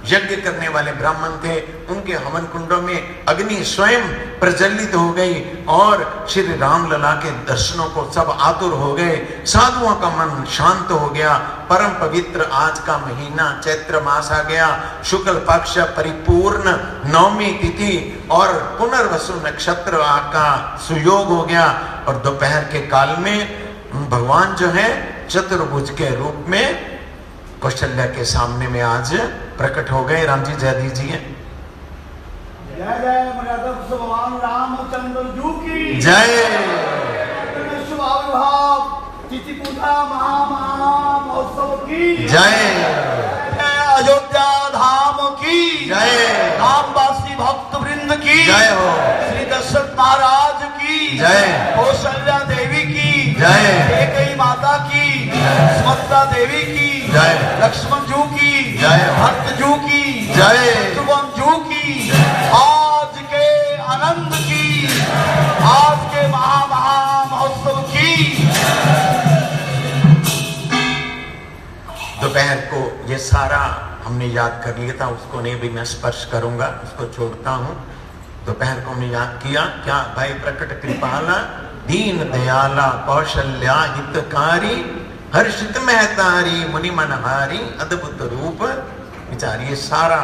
यज्ञ करने वाले ब्राह्मण थे, उनके हवन कुंडों में अग्नि स्वयं प्रज्वलित हो गई और श्री राम लला के दर्शनों को सब आतुर हो गए। साधुओं का मन शांत हो गया। परम पवित्र आज का महीना चैत्र मास आ गया। शुक्ल पक्ष परिपूर्ण नवमी तिथि और पुनर्वसु नक्षत्र का सुयोग हो गया। और दोपहर के काल में भगवान जो है चतुर्भुज के रूप में कौशल्या के सामने में आज प्रकट हो गए। राम जी जय दीजिए। जय जय मर्यादा भगवान रामचंद्र जू की जय। शुभ आविर्भाव तिथि पूजा महोत्सव की जय। जय अयोध्या धाम की जय। रामवासी भक्त वृंद की जय हो। श्री दशरथ महाराज की जय। कौशल्या देवी की जय। कैकेयी माता की सुभद्रा देवी की जय। लक्ष्मण जू की जय। भक्त जू की जय। शुभम जू की आज के आनंद की आज के महा महोत्सव की। दोपहर को ये सारा हमने याद कर लिया था, उसको नहीं भी मैं स्पर्श करूंगा, उसको छोड़ता हूं। दोपहर को हमने याद किया क्या भाई प्रकट कृपाला दीन दयाला कौशल्या हितकारी हर्षित महतारी मुनि मनहारी अद्भुत रूप विचार। ये सारा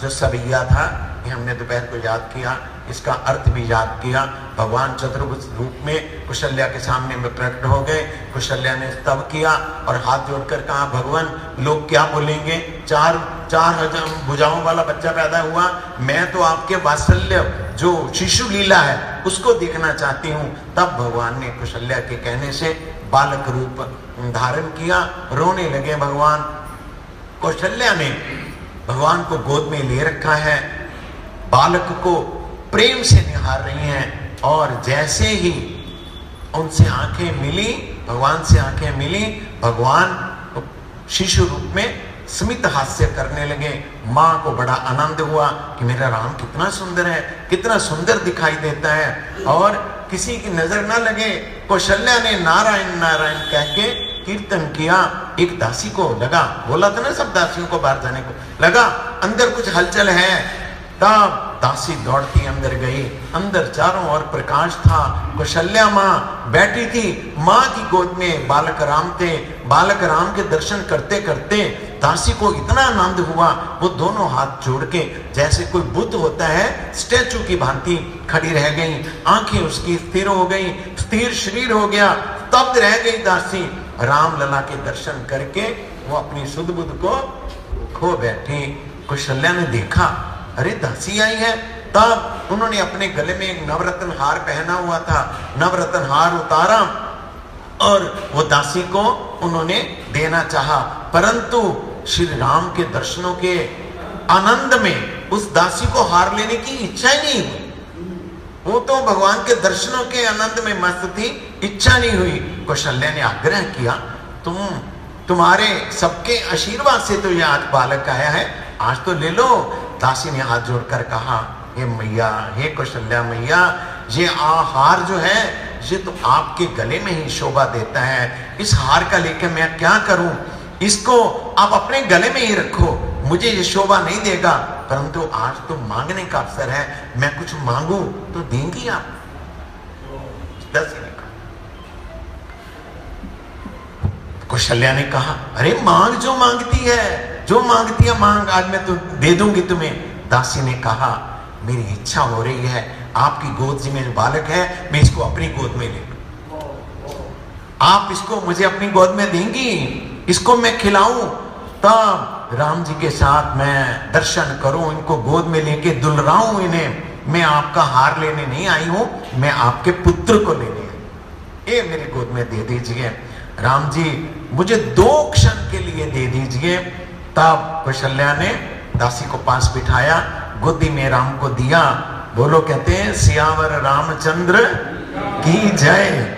जो सबिया था ये हमने दोपहर को याद किया, इसका अर्थ भी याद किया। भगवान चतुर्भुज रूप में कौशल्या के सामने में प्रकट हो गए। कौशल्या ने स्तव किया और हाथ जोड़कर कहा भगवान लोग क्या बोलेंगे, चार भुजाओं वाला बच्चा पैदा हुआ, मैं तो आपके वात्सल्य जो शिशु लीला है उसको देखना चाहती हूँ। तब भगवान ने कौशल्या के कहने से बालक रूप धारण किया। रोने लगे भगवान। कौशल्या ने भगवान को गोद में ले रखा है, बालक को प्रेम से निहार रही हैं और जैसे ही उनसे आंखें मिली, भगवान से आंखें मिली, भगवान शिशु रूप में स्मित हास्य करने लगे। माँ को बड़ा आनंद हुआ कि मेरा राम कितना सुंदर है, कितना सुंदर दिखाई देता है और किसी की नजर ना लगे। कौशल्या ने नारायण नारायण कह के कीर्तन किया। एक दासी को लगा, बोला था ना सब दासियों को बाहर जाने को, लगा अंदर कुछ हलचल है। तब दासी दौड़ती अंदर गई। अंदर चारों ओर प्रकाश था। कौशल्या माँ बैठी थी, माँ की गोद में बालक राम थे। बालक राम के दर्शन करते करते दासी को इतना आनंद हुआ, वो दोनों हाथ जोड़ के जैसे कोई बुद्ध होता है स्टैचू की भांति खड़ी रह गई। आंखें उसकी स्थिर हो गई, स्थिर शरीर हो गया, स्तब्ध रह गई दासी। राम लला के दर्शन करके वो अपनी सुध बुद्ध को खो बैठी। कौशल्या ने देखा अरे दासी आई है। तब उन्होंने अपने गले में एक नवरत्न हार पहना हुआ था, नवरत्न हार उतारा और वो दासी को उन्होंने देना चाहा, परंतु श्री राम के दर्शनों के आनंद में उस दासी को हार लेने की इच्छा ही नहीं हुई। वो तो भगवान के दर्शनों के आनंद में मस्त थी, इच्छा नहीं हुई। कौशल्या ने आग्रह किया तुम्हारे सबके आशीर्वाद से तो ये आज बालक आया है, आज तो ले लो। दासी ने हाथ जोड़कर कहा हे मैया, हे कौशल्या मैया, ये हार जो है ये तो आपके गले में ही शोभा देता है। इस हार का लेकर मैं क्या करूं, इसको आप अपने गले में ही रखो, मुझे ये शोभा नहीं देगा, परंतु आज तो मांगने का अवसर है, मैं कुछ मांगू तो देंगी आप? दासी ने कहा। कौशल्या ने कहा अरे मांग, जो मांगती है, जो मांगती है मांग, आज मैं तो दे दूंगी तुम्हें। दासी ने कहा मेरी इच्छा हो रही है आपकी गोद में जो बालक है मैं इसको अपनी गोद में ले लूं, आप इसको मुझे अपनी गोद में देंगी, इसको मैं खिलाऊं, तब राम जी के साथ मैं दर्शन करूं, इनको गोद में लेके दुलराऊं इन्हें। मैं आपका हार लेने नहीं आई हूं, मैं आपके पुत्र को लेने आई, ये मेरी गोद में दे दीजिए। राम जी मुझे 2 क्षण के लिए दे दीजिए। तब कौशल्या ने दासी को पास बिठाया, गोदी में राम को दिया। बोलो, कहते हैं सियावर रामचंद्र की जय।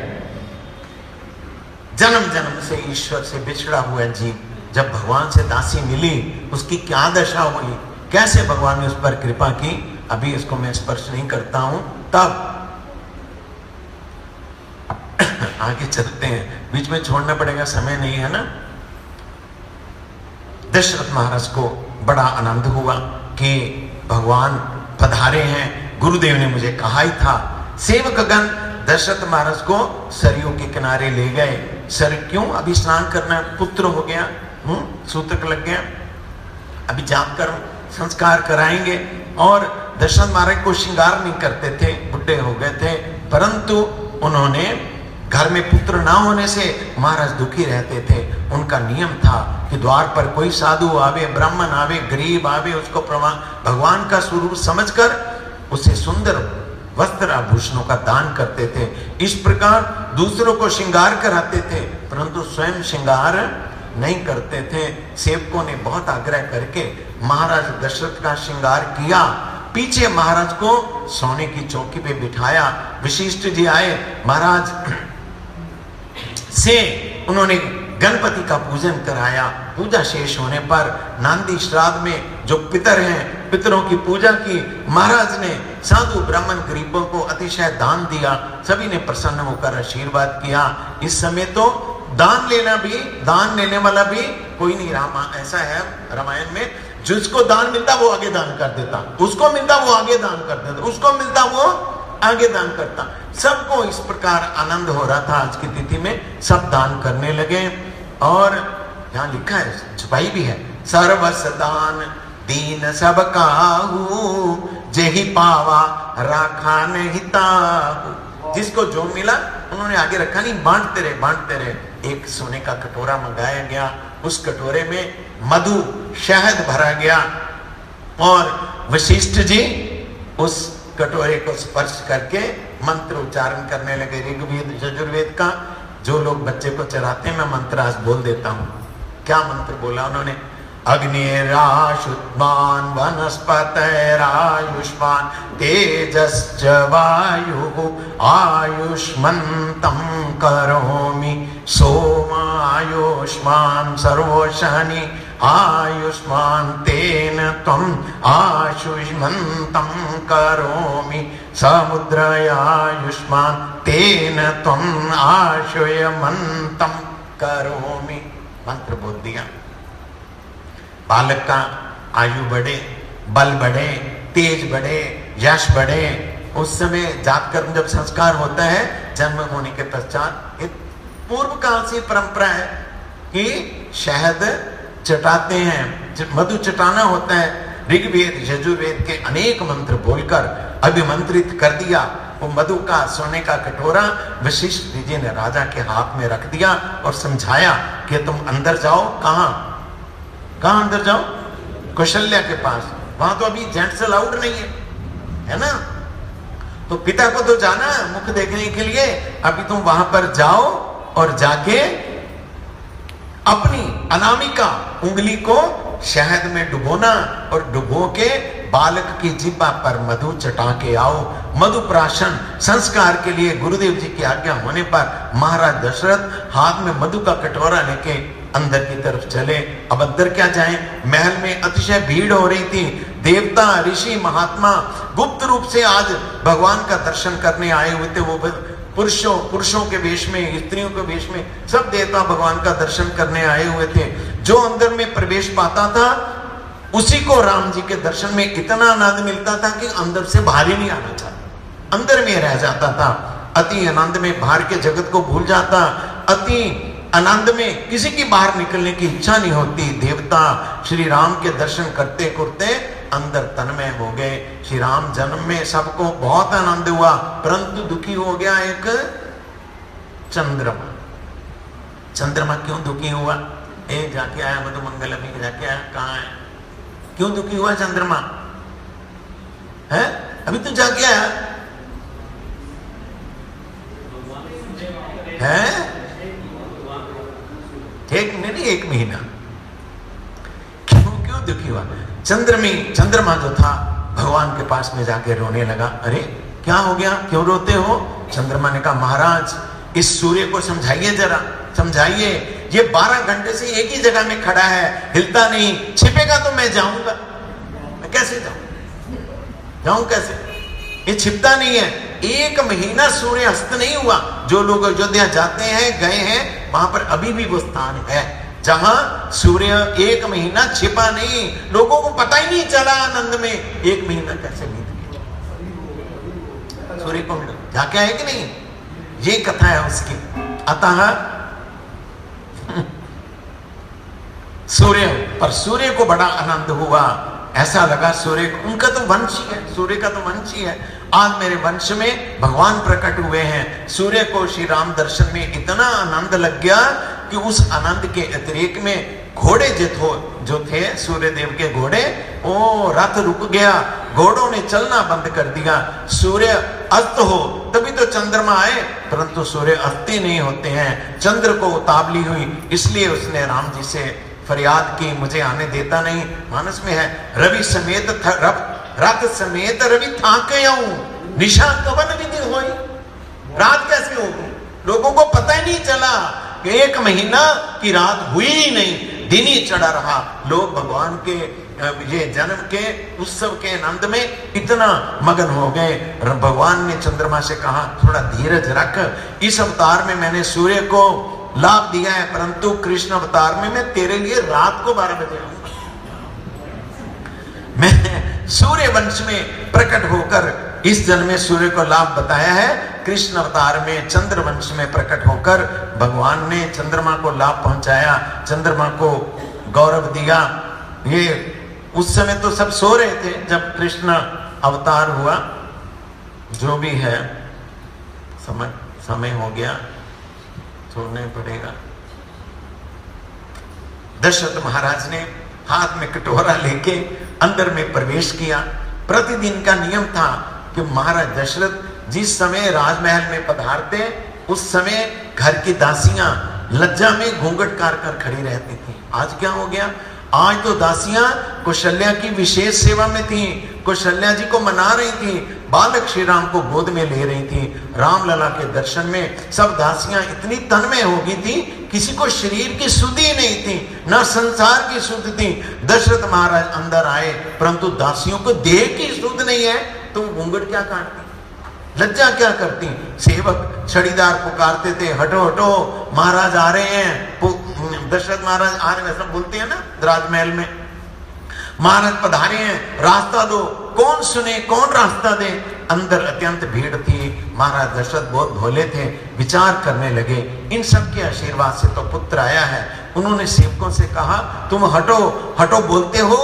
जन्म जन्म से ईश्वर से बिछड़ा हुआ जीव जब भगवान से दासी मिली, उसकी क्या दशा हुई, कैसे भगवान ने उस पर कृपा की, अभी इसको मैं स्पर्श नहीं करता हूं। तब आगे चलते हैं, बीच में छोड़ना पड़ेगा, समय नहीं है ना। दशरथ महाराज को बड़ा आनंद हुआ कि भगवान पधारे हैं, गुरुदेव ने मुझे कहा ही था। सेवकगण दशरथ महाराज को सरयू के किनारे ले गए। सर क्यों, अभी स्नान करना, पुत्र हो गया, सूतक लग गया, अभी जाकर संस्कार कराएंगे। और दशरथ महाराज को श्रृंगार नहीं करते थे, बुढ़े हो गए थे, परंतु उन्होंने घर में पुत्र ना होने से महाराज दुखी रहते थे। उनका नियम था कि द्वार पर कोई साधु आवे, ब्राह्मण आवे, गरीब आवे, उसको भगवान का स्वरूप समझकर उसे सुंदर वस्त्र आभूषणों का दान करते थे। इस प्रकार दूसरों को श्रृंगार कराते थे, परंतु स्वयं श्रृंगार नहीं करते थे। सेवकों ने बहुत आग्रह करके महाराज दशरथ का श्रृंगार किया। पीछे महाराज को सोने की चौकी पे बिठाया। वशिष्ठ जी आए, महाराज से उन्होंने गणपति का पूजन कराया। पूजा शेष होने पर नांदी श्राद्ध में जो पितर हैं, पितरों की पूजा की। महाराज ने साधु ब्राह्मण गरीबों को अतिशय दान दिया। सभी ने प्रसन्न होकर आशीर्वाद किया। इस समय तो दान लेना भी, दान लेने वाला भी कोई नहीं। ऐसा है रामायण में, जिसको दान मिलता वो आगे दान कर देता, उसको मिलता वो आगे दान कर देता, उसको मिलता वो आगे दान करता। सबको इस प्रकार आनंद हो रहा था। आज की तिथि में सब दान करने लगे। और यहां लिखा है, छुपाई भी है, सर्वस दान दीन सब काहू, जेहि पावा राखा नहीं ताहू। जिसको जो मिला उन्होंने आगे रखा नहीं, बांटते रहे, बांटते रहे। एक सोने का कटोरा मंगाया गया, उस कटोरे में मधु शहद भरा गया और वशिष्ठ जी उस कटोरे को स्पर्श करके मंत्र उच्चारण करने लगे, ऋग्वेद यजुर्वेद का। जो लोग बच्चे को चराते हैं, मैं मंत्र आज बोल देता हूं। क्या मंत्र बोला उन्होंने? अग्निराशुद्मान वनस्पतैरायुष्मान तेजश्च वायुः आयुष्मन्तं करोमि सोमायुष्मान सर्वशनि आयुष्मान तेन त्वं आयुष्मन्तं करोमि समुद्रयायुष्मान तेन त्वं आयुष्मन्तं करोमि। मंत्र बोल दिया। बालक का आयु बढ़े, बल बढ़े, तेज बढ़े, यश बढ़े। उस समय जात कर्म जब संस्कार होता है, जन्म होने के पश्चात, एक पूर्व काल से परंपरा है कि शहद चटाते हैं, मधु चटाना होता है। ऋग्वेद यजुर्वेद के अनेक मंत्र बोलकर अभिमंत्रित कर दिया। वो मधु का सोने का कटोरा वशिष्ठ जी ने राजा के हाथ में रख दिया और समझाया कि तुम अंदर जाओ। कहां अंदर जाओ? कौशल्या के पास। वहां तो अभी जेंट्स अलाउड नहीं है ना? तो पिता को तो जाना मुख देखने के लिए, अभी तुम वहां पर जाओ और जाके अपनी अनामिका उंगली को शहद में डुबोना और डुबो के बालक की जिह्वा पर मधु चटा के आओ। मधु प्राशन संस्कार के लिए गुरुदेव जी की आज्ञा होने पर महाराज दशरथ हाथ में मधु का कटोरा लेके अंदर की तरफ चले। अब अंदर क्या जाएं? महल में अतिशय भीड़ हो रही थी। देवता, ऋषि, महात्मा गुप्त रूप से आज भगवान का दर्शन करने आए हुए थे। वो पुरुषों के वेश में, स्त्रियों के वेश में, सब देवता भगवान का दर्शन करने आए हुए थे। जो अंदर में प्रवेश पाता था उसी को राम जी के दर्शन में इतना आनंद मिलता था कि अंदर से बाहर ही नहीं आना चाहता, अंदर में रह जाता था। अति आनंद में बाहर के जगत को भूल जाता, अति आनंद में किसी की बाहर निकलने की इच्छा नहीं होती। देवता श्री राम के दर्शन करते करते अंदर तन्मय हो गए। श्री राम जन्म में सबको बहुत आनंद हुआ, परंतु दुखी हो गया एक चंद्रमा। चंद्रमा क्यों दुखी हुआ? जाके आया मधुमंगल में, जाके आया, कहाँ है? क्यों दुखी हुआ चंद्रमा? है अभी तो जाके आया है, एक महीना। क्यों दुखी हुआ? चंद्रमा जो था भगवान के पास में जाके रोने लगा। अरे क्या हो गया, क्यों रोते हो? चंद्रमा ने कहा, महाराज इस सूर्य को समझाइए, जरा समझाइए, ये 12 घंटे से एक ही जगह में खड़ा है, हिलता नहीं, छिपेगा तो मैं जाऊंगा। मैं कैसे जाऊं कैसे? ये छिपता नहीं है। 1 महीना सूर्य अस्त नहीं हुआ। जो लोग अयोध्या जाते हैं, गए हैं, वहां पर अभी भी वो स्थान है जहां सूर्य 1 महीना छिपा नहीं, लोगों को पता ही नहीं चला आनंद में 1 महीना कैसे बीत गया। सूर्य को मिला, जाके आए कि नहीं? ये कथा है उसकी। अतः सूर्य को बड़ा आनंद हुआ, ऐसा लगा सूर्य को, उनका तो वंश ही है, सूर्य का तो वंश ही है। आज मेरे वंश में भगवान प्रकट हुए हैं। सूर्य को श्री राम दर्शन में इतना आनंद लग गया कि उस आनंद के अतिरेक में घोड़े जो थे सूर्य देव के घोड़े, ओ रथ रुक गया, घोड़ों ने चलना बंद कर दिया। सूर्य अस्त हो तभी तो चंद्रमा आए, परंतु सूर्य अस्त ही नहीं होते हैं। चंद्र को उतावली हुई, इसलिए उसने राम जी से फरियाद की, मुझे आने देता नहीं। मानस में है, रवि समेत रथ समेत रवि थाके आऊं, निशा कवन विधि होई। रात कैसे होगी? लोगों को पता ही नहीं चला कि 1 महीना की रात हुई ही नहीं, दिन ही चढ़ा रहा। लोग भगवान के ये जन्म के उत्सव के आनंद में इतना मगन हो गए। भगवान ने चंद्रमा से कहा, थोड़ा धीरज रख, इस अवतार में मैंने सूर्य को लाभ दिया है, परंतु कृष्ण अवतार में मैं तेरे लिए रात को 12 बजे आऊंगा। मैं सूर्य वंश में प्रकट होकर इस जन्म में सूर्य को लाभ बताया है, कृष्ण अवतार में चंद्र वंश में प्रकट होकर भगवान ने चंद्रमा को लाभ पहुंचाया, चंद्रमा को गौरव दिया। ये उस समय तो सब सो रहे थे जब कृष्ण अवतार हुआ। जो भी है, समय हो गया, छोड़ना पड़ेगा। दशरथ महाराज ने हाथ में कटोरा लेके अंदर में प्रवेश किया। प्रतिदिन का नियम था कि महाराज दशरथ जिस समय राजमहल में पधारते, उस समय घर की दासियां लज्जा में घूंघट कर खड़ी रहती थी। आज क्या हो गया? आज तो दासियां कौशल्या की विशेष सेवा में थी, कौशल्या जी को मना रही थी, बालक श्री राम को गोद में ले रही थी। रामलला के दर्शन में सब दासियां इतनी तन्मय हो गई थी, किसी को शरीर की सुधि नहीं थी, न संसार की सुध थी। दशरथ महाराज अंदर आए, परंतु दासियों को देह की सुध नहीं है, तो घूंघट क्या काटती, लज्जा क्या करती। सेवक छड़ीदार पुकारते थे, हटो हटो, महाराज आ रहे हैं। दशरथ महाराज आ रहे हैं, सब बोलते हैं ना राजमहल में, महाराज पधारे हैं, रास्ता दो। कौन सुने, कौन रास्ता दे? अंदर अत्यंत भीड़ थी। महाराज दशरथ बहुत भोले थे, विचार करने लगे, इन सब के आशीर्वाद से तो पुत्र आया है। उन्होंने सेवकों से कहा, तुम हटो हटो बोलते हो,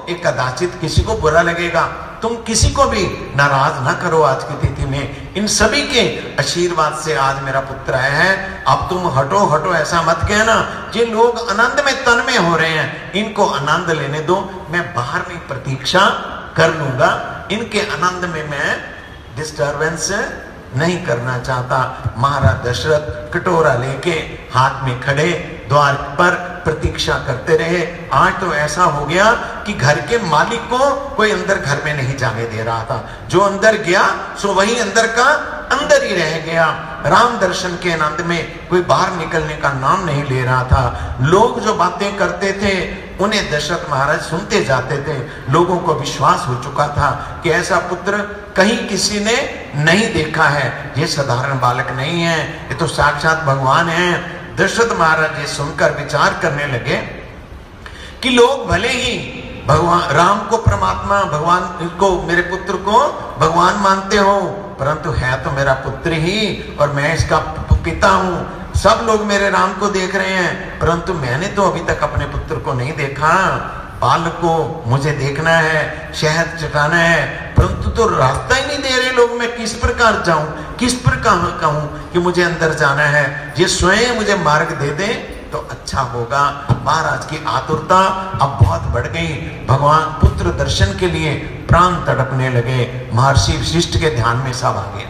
एक कदाचित किसी को बुरा लगेगा, तुम किसी को भी नाराज ना करो। आज की तिथि में इन सभी के आशीर्वाद से आज मेरा पुत्र आया है, अब तुम हटो हटो ऐसा मत कहना। ये लोग आनंद में तन्मय हो रहे हैं, इनको आनंद लेने दो, मैं बाहर में प्रतीक्षा कर लूंगा, इनके आनंद में मैं डिस्टर्बेंस नहीं करना चाहता। महाराज दशरथ कटोरा लेके हाथ में खड़े द्वार पर प्रतीक्षा करते रहे। आज तो ऐसा हो गया कि घर के मालिक को कोई अंदर घर में नहीं जाने दे रहा था। जो अंदर गया सो वही अंदर का अंदर ही रह गया। राम दर्शन के आनंद में कोई बाहर निकलने का नाम नहीं ले रहा था। लोग जो बातें करते थे उन्हें दशरथ महाराज सुनते जाते थे। लोगों को विश्वास हो चुका था कि ऐसा पुत्र कहीं किसी ने नहीं देखा है, ये साधारण बालक नहीं है, ये तो साक्षात भगवान है। दशरथ महाराज ये सुनकर विचार करने लगे कि लोग भले ही भगवान राम को परमात्मा, भगवान को, मेरे पुत्र को भगवान मानते हो, परंतु है तो मेरा पुत्र ही और मैं इसका पिता हूं। सब लोग मेरे राम को देख रहे हैं, परंतु मैंने तो अभी तक अपने पुत्र को नहीं देखा। बाल को मुझे देखना है, शहद चटाना है, परंतु तो रास्ता ही नहीं दे रहे लोग। मैं किस प्रकार जाऊं, किस प्रकार कहूं कि मुझे अंदर जाना है। ये स्वयं मुझे मार्ग दे दे तो अच्छा होगा। महाराज की आतुरता अब बहुत बढ़ गई। भगवान पुत्र दर्शन के लिए प्राण तड़पने लगे। महर्षि वशिष्ठ के ध्यान में सब आ गया।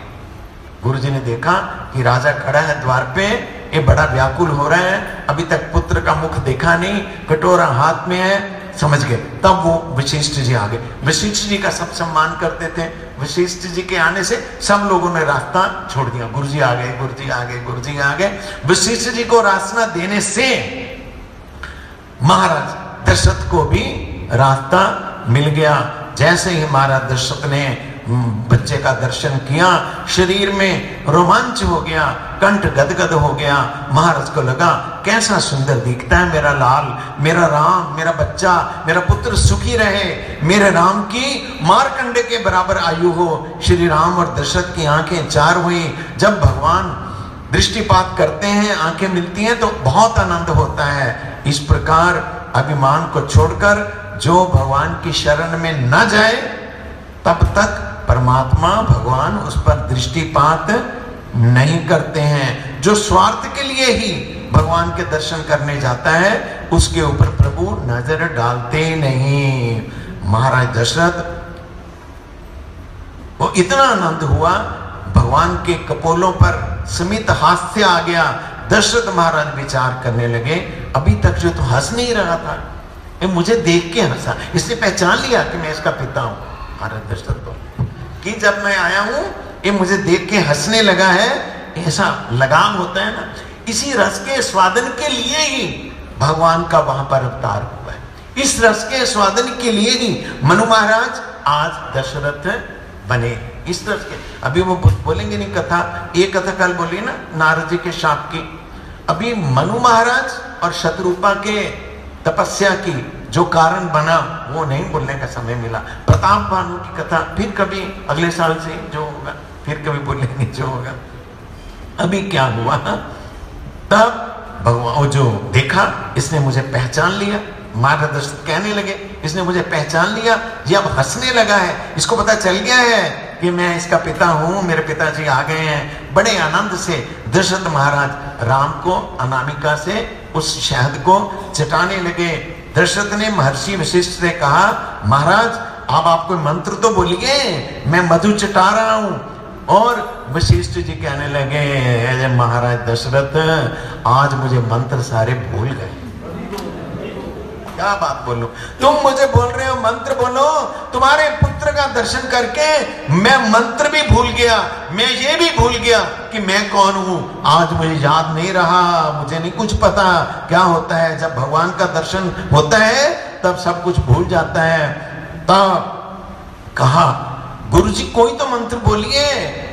गुरुजी ने देखा कि राजा खड़ा है द्वार पे, ये बड़ा व्याकुल हो रहा है, अभी तक पुत्र का मुख देखा नहीं, कटोरा हाथ में है, समझ गए। तब वो वशिष्ठ जी आ गए। वशिष्ठ जी का सब सम्मान करते थे। वशिष्ठ जी के आने से सब लोगों ने रास्ता छोड़ दिया। गुरुजी आ गए, गुरुजी आ गए, गुरुजी आ गए। वशिष्ठ जी को रास्ता देने से महाराज दशरथ को भी रास्ता मिल गया। जैसे ही महाराज दशरथ ने बच्चे का दर्शन किया, शरीर में रोमांच हो गया, कंठ गदगद हो गया। महाराज को लगा कैसा सुंदर दिखता है मेरा लाल, मेरा राम, मेरा बच्चा, मेरा पुत्र सुखी रहे, मेरे राम की मारकंडे के बराबर आयु हो। श्री राम और दशरथ की आंखें चार हुई। जब भगवान दृष्टिपात करते हैं, आंखें मिलती हैं, तो बहुत आनंद होता है। इस प्रकार अभिमान को छोड़कर जो भगवान की शरण में न जाए, तब तक परमात्मा भगवान उस पर दृष्टिपात नहीं करते हैं। जो स्वार्थ के लिए ही भगवान के दर्शन करने जाता है, उसके ऊपर प्रभु नजर डालते नहीं। महाराज दशरथ वो इतना आनंद हुआ, भगवान के कपोलों पर स्मित हास्य आ गया। दशरथ महाराज विचार करने लगे, अभी तक जो तो हंस नहीं रहा था, ये मुझे देख के हंसा, इसने पहचान लिया कि मैं इसका पिता हूं। महाराज दशरथ तो कि जब मैं आया हूं, ये मुझे देख के हंसने लगा है। ऐसा लगाव होता है ना, इसी रस के स्वादन के लिए ही भगवान का वहां पर अवतार हुआ है। इस रस के स्वादन के लिए ही मनु महाराज आज दशरथ बने। इस रस के, अभी वो बोलेंगे नहीं कथा, ये कथा कल बोली ना नारद जी के शाप की। अभी मनु महाराज और शत्रुपा के तपस्या की जो कारण बना, वो नहीं बोलने का समय मिला। प्रताप भानु की कथा फिर कभी अगले साल से जो होगा, फिर कभी बोलेंगे जो होगा। अभी क्या हुआ, तब भगवान वो जो देखा, इसने मुझे पहचान लिया। महाराज दशरथ कहने लगे, इसने मुझे पहचान लिया, ये अब हंसने लगा है, इसको पता चल गया है कि मैं इसका पिता हूं, मेरे पिताजी आ गए हैं। बड़े आनंद से दशरथ महाराज राम को अनामिका से उस शहद को चटाने लगे। दशरथ ने महर्षि वशिष्ठ से कहा, महाराज अब आप कोई मंत्र तो बोलिए, मैं मधु चटा रहा हूं। और वशिष्ठ जी कहने लगे, महाराज दशरथ आज मुझे मंत्र सारे भूल गए। क्या बात बोलूं, तुम मुझे बोल रहे हो मंत्र बोलो, तुम्हारे पुत्र का दर्शन करके मैं मंत्र भी भूल गया, मैं ये भी भूल गया कि मैं कौन हूं। आज मुझे याद नहीं रहा, मुझे नहीं कुछ पता क्या होता है। जब भगवान का दर्शन होता है तब सब कुछ भूल जाता है। तब कहा, गुरुजी कोई तो मंत्र बोलिए।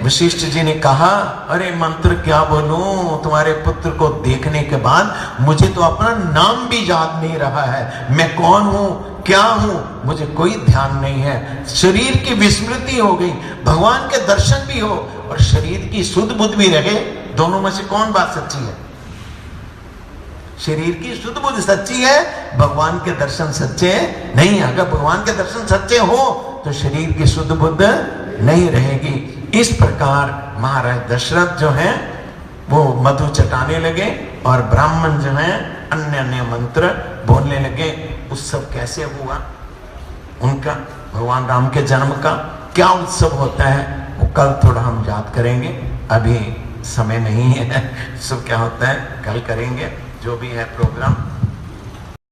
वशिष्ठ जी ने कहा, अरे मंत्र क्या बोलूं, तुम्हारे पुत्र को देखने के बाद मुझे तो अपना नाम भी याद नहीं रहा है। मैं कौन हूं, क्या हूं, मुझे कोई ध्यान नहीं है। शरीर की विस्मृति हो गई, भगवान के दर्शन भी हो और शरीर की सुध बुद्ध भी रहे। दोनों में से कौन बात सच्ची है? शरीर की सुध बुद्ध सच्ची है, भगवान के दर्शन सच्चे नहीं। अगर भगवान के दर्शन सच्चे हो तो शरीर की शुद्ध बुद्ध नहीं रहेगी। इस प्रकार महाराज दशरथ जो है वो मधु चटाने लगे और ब्राह्मण जो है अन्य अन्य मंत्र बोलने लगे। उत्सव कैसे हुआ उनका, भगवान राम के जन्म का क्या उत्सव होता है, वो कल थोड़ा हम याद करेंगे। अभी समय नहीं है, उत्सव क्या होता है कल करेंगे, जो भी है प्रोग्राम।